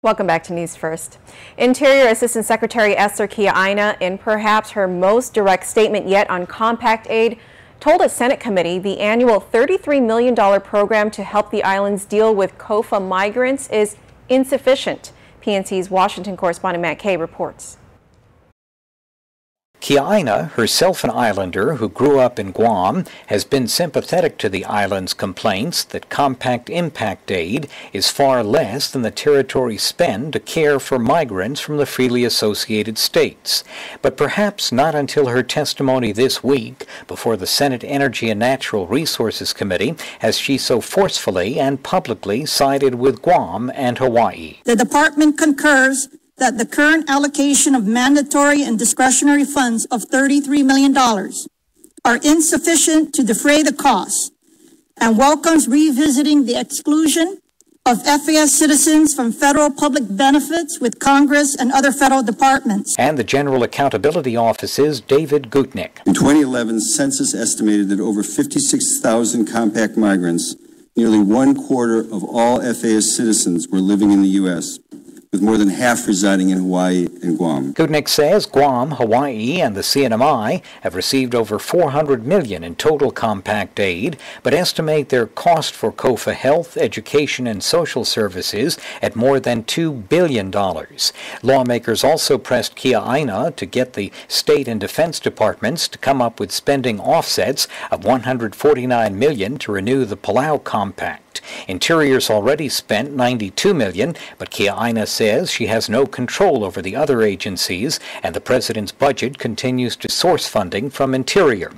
Welcome back to News First. Interior Assistant Secretary Esther Kiaina, in perhaps her most direct statement yet on compact aid, told a Senate committee the annual $33 million program to help the islands deal with COFA migrants is insufficient. PNC's Washington correspondent Matt Kay reports. Kiaina, herself an islander who grew up in Guam, has been sympathetic to the island's complaints that compact impact aid is far less than the territories spend to care for migrants from the freely associated states. But perhaps not until her testimony this week before the Senate Energy and Natural Resources Committee has she so forcefully and publicly sided with Guam and Hawaii. The department concurs that the current allocation of mandatory and discretionary funds of $33 million are insufficient to defray the costs and welcomes revisiting the exclusion of FAS citizens from federal public benefits with Congress and other federal departments. And the General Accountability Office's David Gutnick. In 2011, census estimated that over 56,000 compact migrants, nearly 1/4 of all FAS citizens, were living in the U.S., with more than half residing in Hawaii and Guam. Gutnick says Guam, Hawaii, and the CNMI have received over $400 million in total compact aid, but estimate their cost for COFA health, education, and social services at more than $2 billion. Lawmakers also pressed Kiaina to get the state and defense departments to come up with spending offsets of $149 million to renew the Palau Compact. Interior's already spent $92 million, but Kiaina says she has no control over the other agencies, and the president's budget continues to source funding from Interior.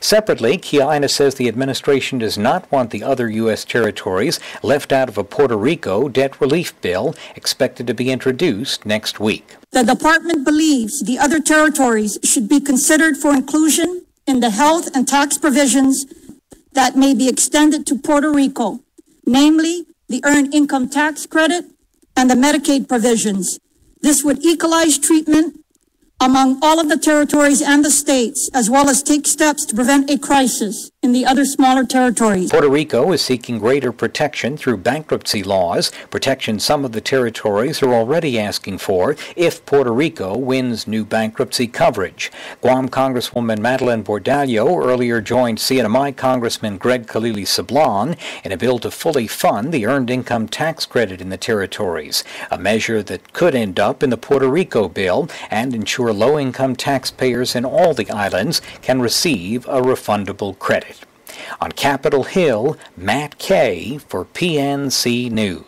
Separately, Kiaina says the administration does not want the other U.S. territories left out of a Puerto Rico debt relief bill expected to be introduced next week. The department believes the other territories should be considered for inclusion in the health and tax provisions that may be extended to Puerto Rico, namely the Earned Income Tax Credit and the Medicaid provisions. This would equalize treatment among all of the territories and the states, as well as take steps to prevent a crisis in the other smaller territories. Puerto Rico is seeking greater protection through bankruptcy laws, protection some of the territories are already asking for if Puerto Rico wins new bankruptcy coverage. Guam Congresswoman Madeline Bordallo earlier joined CNMI Congressman Greg Khalili-Sablan in a bill to fully fund the Earned Income Tax Credit in the territories, a measure that could end up in the Puerto Rico bill and ensure low-income taxpayers in all the islands can receive a refundable credit. On Capitol Hill, Matt Kay for PNC News.